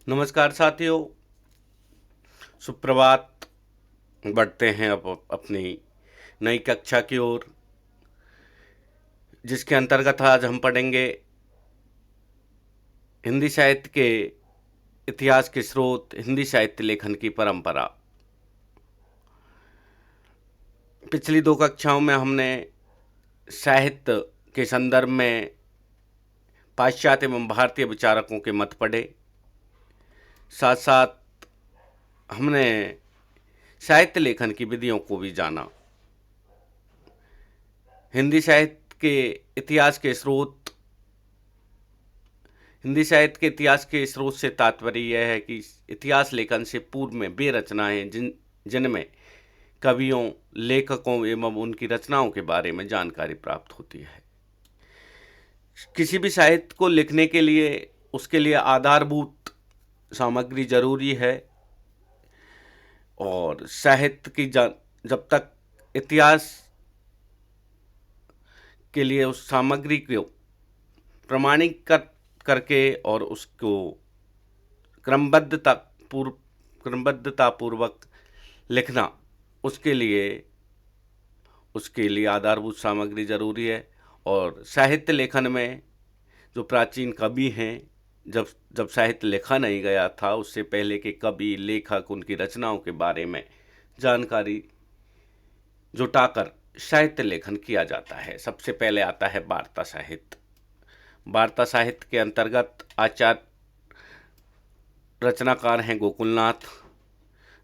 नमस्कार साथियों, सुप्रभात। बढ़ते हैं अब अपनी नई कक्षा की ओर, जिसके अंतर्गत आज हम पढ़ेंगे हिंदी साहित्य के इतिहास के स्रोत, हिंदी साहित्य लेखन की परंपरा। पिछली दो कक्षाओं में हमने साहित्य के संदर्भ में पाश्चात्य एवं भारतीय विचारकों के मत पढ़े। साथ साथ हमने साहित्य लेखन की विधियों को भी जाना। हिंदी साहित्य के इतिहास के स्रोत, हिंदी साहित्य के इतिहास के स्रोत से तात्पर्य यह है कि इतिहास लेखन से पूर्व में वे रचनाएं जिनमें कवियों, लेखकों एवं उनकी रचनाओं के बारे में जानकारी प्राप्त होती है। किसी भी साहित्य को लिखने के लिए उसके लिए आधारभूत सामग्री जरूरी है, और साहित्य की जब तक इतिहास के लिए उस सामग्री को प्रमाणित करके और उसको क्रमबद्धता पूर्वक लिखना, उसके लिए आधारभूत सामग्री जरूरी है। और साहित्य लेखन में जो प्राचीन कवि हैं, जब साहित्य लिखा नहीं गया था, उससे पहले के कवि, लेखक, उनकी रचनाओं के बारे में जानकारी जुटाकर साहित्य लेखन किया जाता है। सबसे पहले आता है वार्ता साहित्य। वार्ता साहित्य के अंतर्गत आचार्य रचनाकार हैं गोकुलनाथ।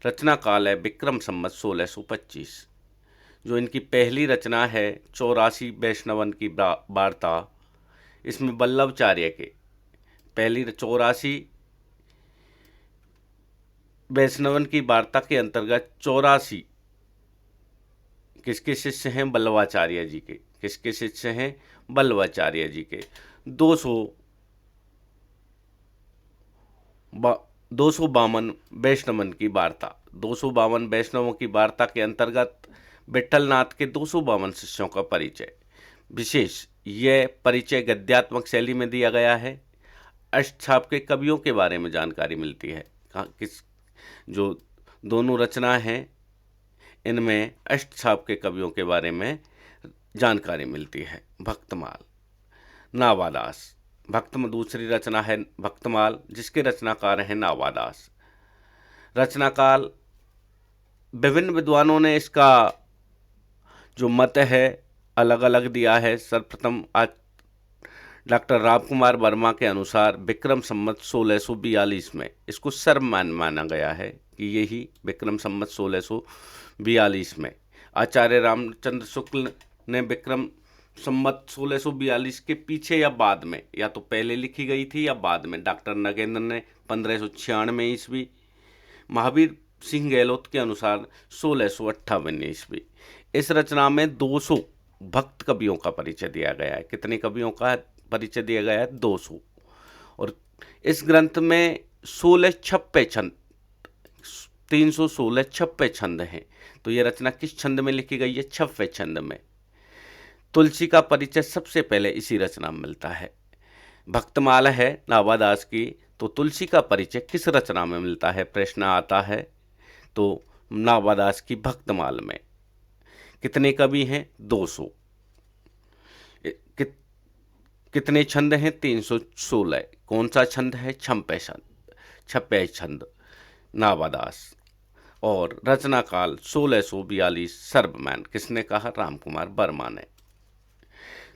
रचना काल है विक्रम संवत 1625। जो इनकी पहली रचना है 84 वैष्णवन की वार्ता। इसमें वल्लभाचार्य के पहली 84 वैष्णवन की वार्ता के अंतर्गत 84 किसके शिष्य हैं? वल्लभाचार्य जी के। किसके शिष्य हैं? वल्लभाचार्य जी के। 252 वैष्णवन की वार्ता। 252 वैष्णवों की वार्ता के अंतर्गत विट्ठलनाथ के 252 शिष्यों का परिचय। विशेष यह परिचय गद्यात्मक शैली में दिया गया है। अष्टछाप के कवियों के बारे में जानकारी मिलती है। किस जो दोनों रचना हैं, इनमें अष्टछाप के कवियों के बारे में जानकारी मिलती है। भक्तमाल, नावादास। दूसरी रचना है भक्तमाल, जिसके रचनाकार हैं नावादास। रचनाकाल विभिन्न विद्वानों ने इसका जो मत है अलग अलग दिया है। सर्वप्रथम आज डॉक्टर राम कुमार वर्मा के अनुसार विक्रम संवत 1642 में इसको सर्वमान्य माना गया है कि यही विक्रम संवत 1642 में आचार्य रामचंद्र शुक्ल ने विक्रम संवत 1642 के पीछे या बाद में, या तो पहले लिखी गई थी या बाद में, डॉक्टर नगेंद्र ने 1596 ईस्वी, महावीर सिंह गहलोत के अनुसार 1658 ईस्वी। इस रचना में 200 भक्त कवियों का परिचय दिया गया है। कितने कवियों का परिचय दिया गया है? 200। और इस ग्रंथ में 16 छप्पे छंद, 316 छप्पे छंद हैं। तो ये रचना किस छंद में लिखी गई है? छप्पे छंद में। तुलसी का परिचय सबसे पहले इसी रचना में मिलता है। भक्तमाल है नावादास की, तो तुलसी का परिचय किस रचना में मिलता है? प्रश्न आता है। तो नावादास की भक्तमाल में। कितने कवि हैं? 200। कितने छंद हैं? 316। कौन सा छंद है? छप्पे छंद। छप्पे छंद नावादास। और रचना काल 1642 सर्वमैन। किसने कहा? राम कुमार वर्मा ने।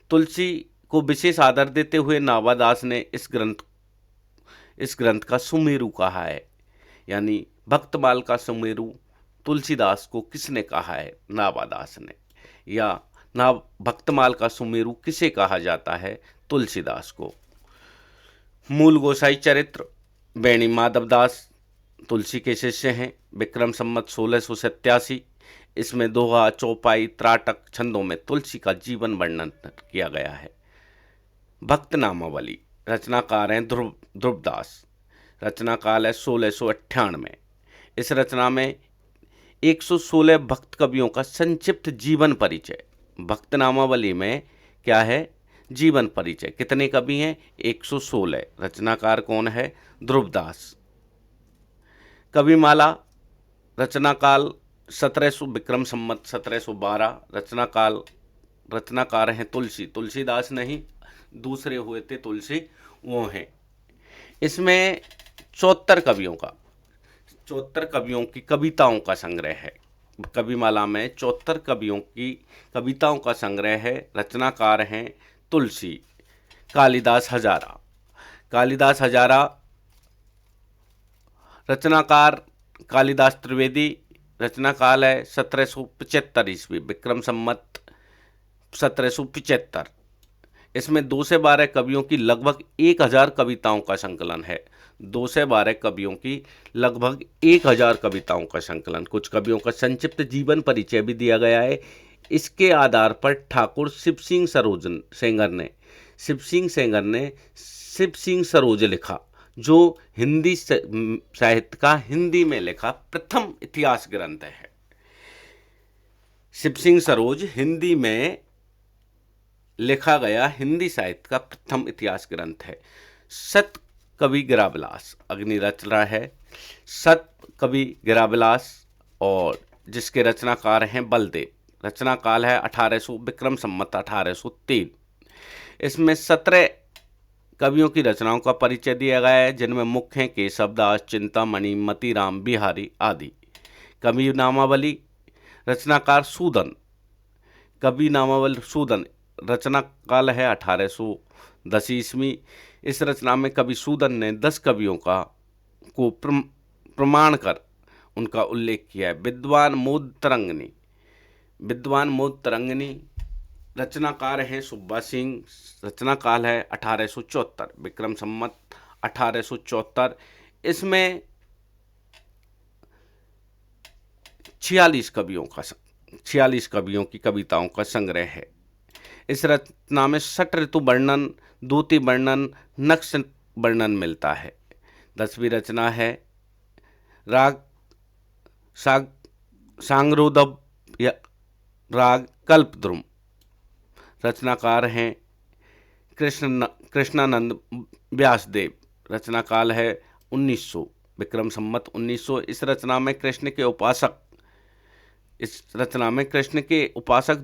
तुलसी को विशेष आदर देते हुए नावादास ने इस ग्रंथ का सुमेरु कहा है। यानी भक्तमाल का सुमेरु तुलसीदास को किसने कहा है? नावादास ने। या ना भक्तमाल का सुमेरु किसे कहा जाता है? तुलसीदास को। मूल गोसाई चरित्र बेणी माधवदास तुलसी के शिष्य हैं। विक्रम संवत 1687। इसमें दोहा, चौपाई, त्राटक छंदों में तुलसी का जीवन वर्णन किया गया है। भक्त नामावली। रचनाकार हैं ध्रुवदास। रचना काल है 1698। इस रचना में 116 भक्त कवियों का संक्षिप्त जीवन परिचय। भक्त नामावली में क्या है? जीवन परिचय। कितने कवि हैं? 116। रचनाकार कौन है? ध्रुवदास। कविमाला, रचनाकाल 1700 विक्रम संवत 1712, रचनाकार हैं तुलसीदास नहीं, दूसरे हुए थे तुलसी, वो हैं। इसमें 74 कवियों की कविताओं का संग्रह है। कविमाला में 74 कवियों की कविताओं का संग्रह है। रचनाकार हैं तुलसी। कालिदास हजारा, रचनाकार कालिदास त्रिवेदी, रचनाकाल है 1775 ईस्वी, विक्रम संवत 1775। इसमें 2 से 12 कवियों की लगभग 1000 कविताओं का संकलन है। 2 से 12 कवियों की लगभग 1000 कविताओं का संकलन। कुछ कवियों का संक्षिप्त जीवन परिचय भी दिया गया है। इसके आधार पर ठाकुर शिव सिंह सेंगर ने शिव सिंह सरोज लिखा, जो हिंदी साहित्य का हिंदी में लिखा प्रथम इतिहास ग्रंथ है। शिव सिंह सरोज हिंदी में लिखा गया हिंदी साहित्य का प्रथम इतिहास ग्रंथ है। सत कवि गिराविलास अग्नि रचना है। सत कवि गिराविलास, और जिसके रचनाकार हैं बलदेव। रचनाकाल है 1800 विक्रम संवत 1803। इसमें 17 कवियों की रचनाओं का परिचय दिया गया है, जिनमें मुख्य हैं केशवदास, चिंतामणि, मतीराम, बिहारी आदि। कवि नामावली, रचनाकार सूदन। कवि नामावली सूदन, रचनाकाल है 1810 ईस्वी। इस रचना में कवि सूदन ने 10 कवियों को प्रमाण कर उनका उल्लेख किया है। विद्वान मोद तरंगिनी, रचनाकार हैं सुब्बा सिंह। रचनाकाल है 1874, विक्रम संवत 1874। इसमें 46 कवियों की कविताओं का संग्रह है। इस रचना में 6 ऋतु वर्णन, दूती वर्णन, नक्श वर्णन मिलता है। 10वीं रचना है राग सांगरोदव या राग कल्पद्रुम। रचनाकार हैं कृष्णानंद व्यासदेव। रचनाकाल है 1900, विक्रम संवत 1900। इस रचना में कृष्ण के उपासक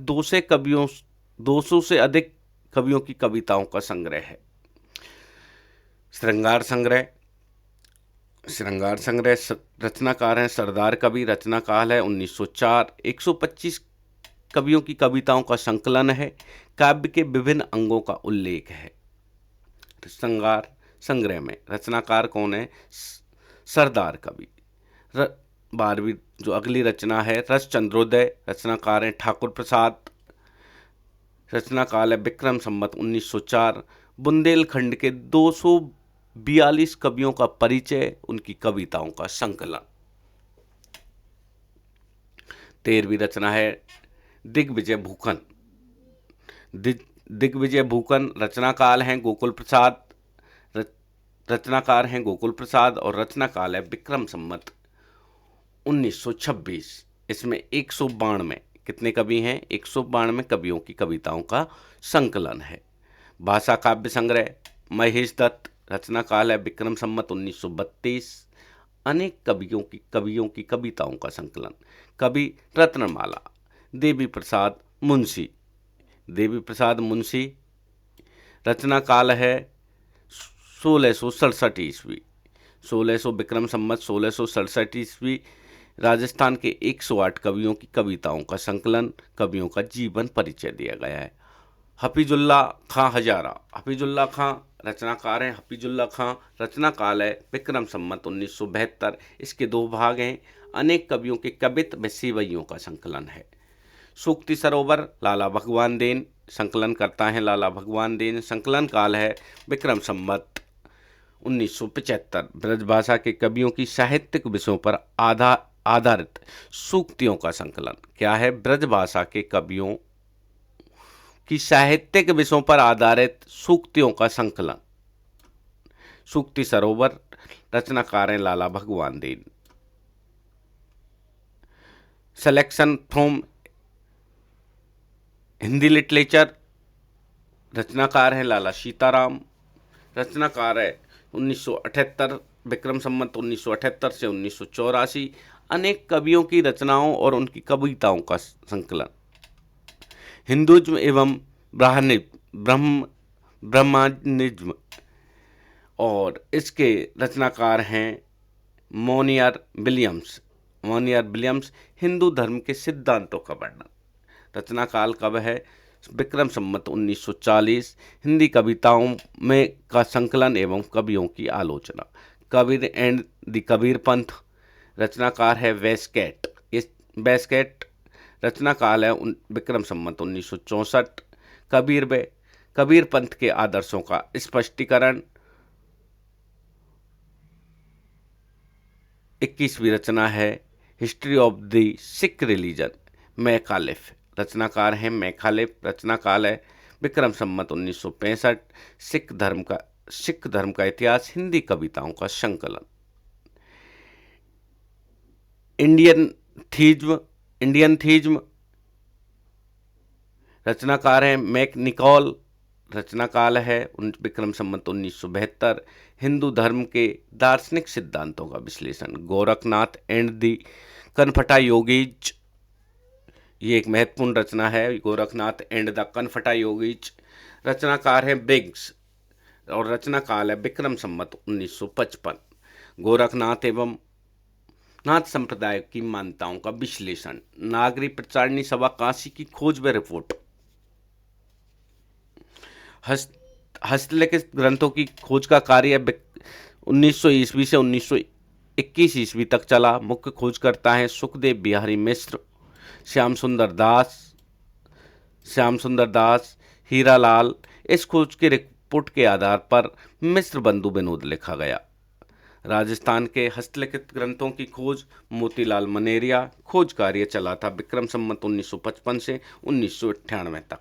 200 से अधिक कवियों की कविताओं का संग्रह है। श्रृंगार संग्रह रचनाकार हैं सरदार कवि। रचनाकाल है 1904। 125 कवियों की कविताओं का संकलन है। काव्य के विभिन्न अंगों का उल्लेख है। श्रृंगार संग्रह में रचनाकार कौन है? सरदार कवि। 12वीं जो अगली रचना है रस चंद्रोदय। रचनाकार हैं ठाकुर प्रसाद। रचनाकाल है विक्रम संवत 1904। बुंदेलखंड के 242 कवियों का परिचय, उनकी कविताओं का संकलन। 13वीं रचना है दिग्विजय भूकन। रचनाकाल हैं गोकुल प्रसाद। रचनाकार हैं गोकुल प्रसाद और रचनाकाल है विक्रम संवत 1926। इसमें 192 कितने कवि हैं? 192 कवियों की कविताओं का संकलन है। भाषा काव्य संग्रह महेश दत्त। रचनाकाल है विक्रम संवत 1932। अनेक कवियों की कविताओं का संकलन। कवि रत्नमाला देवी प्रसाद मुंशी। रचनाकाल है 1667 ईस्वी। 1600 विक्रम संवत 1667 ईस्वी। राजस्थान के 108 कवियों की कविताओं का संकलन। कवियों का जीवन परिचय दिया गया है। हफीजुल्लाह खां हजारा। हफीजुल्लाह खां रचनाकार हैं हफीजुल्लाह खां। रचनाकाल है विक्रम संवत 1972। इसके 2 भाग हैं। अनेक कवियों के कवित्व व सेवैयों का संकलन है। सूक्ति सरोवर लाला भगवान देन संकलन करता है। लाला भगवान देन। संकलन काल है विक्रम संवत 1975। ब्रजभाषा के कवियों की साहित्यिक विषयों पर आधारित सूक्तियों का संकलन। क्या है? ब्रजभाषा के कवियों की साहित्यिक विषयों पर आधारित सूक्तियों का संकलन। सूक्ति सरोवर। रचनाकार हैं Lala Bhagwan Din. Selection from Hindi literature. रचनाकार हैं लाला सीताराम। रचनाकार है 1978। विक्रम संवत 1978 से 1984, अनेक कवियों की रचनाओं और उनकी कविताओं का संकलन। हिंदुइज्म एवं ब्रह्मानिज्म, और इसके रचनाकार हैं मोनियर विलियम्स। हिंदू धर्म के सिद्धांतों का वर्णन। रचना काल कब है? विक्रम संवत 1940। हिंदी कविताओं में का संकलन एवं कवियों की आलोचना। कबीर एंड द कबीर पंथ, रचनाकार है वेस्टगेट। इस वेस्टगेट रचना काल है विक्रम संवत 1964। कबीर पंथ के आदर्शों का स्पष्टीकरण। 21वीं रचना है history of the Sikh religion, Macauliffe. रचनाकार हैं मैकालेफ। रचना काल है विक्रम संवत 1965। सिख धर्म का इतिहास, हिंदी कविताओं का संकलन। इंडियन थीज्म, रचनाकार हैं मैकनिकॉल। रचना काल है विक्रम संवत 1972। हिंदू धर्म के दार्शनिक सिद्धांतों का विश्लेषण। गोरखनाथ एंड दी कनफटा योगीज, ये एक महत्वपूर्ण रचना है, गोरखनाथ एंड द कनफटा योगीज। रचनाकार है ब्रिग्स और रचना काल है विक्रम संवत 1955। गोरखनाथ एवं नाथ संप्रदाय की मान्यताओं का विश्लेषण। नागरी प्रचारणी सभा काशी की खोज व रिपोर्ट। हस्तलिखित ग्रंथों की खोज का कार्य 1900 ईस्वी से 1921 ईस्वी तक चला। मुख्य खोजकर्ता हैं सुखदेव बिहारी मिश्र, श्याम सुंदर दास, हीरालाल। इस खोज के रिपोर्ट के आधार पर मिश्र बंधु विनोद लिखा गया। राजस्थान के हस्तलिखित ग्रंथों की खोज मोतीलाल मनेरिया। खोज कार्य चला था विक्रम संवत 1955 से 1998 तक।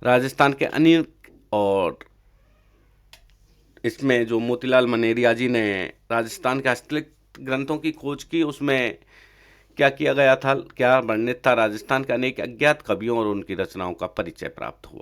राजस्थान के अनेक, और इसमें जो मोतीलाल मनेरिया जी ने राजस्थान के हस्तलिखित ग्रंथों की खोज की, उसमें क्या किया गया था, क्या वर्णित था? राजस्थान के अनेक अज्ञात कवियों और उनकी रचनाओं का परिचय प्राप्त हुआ।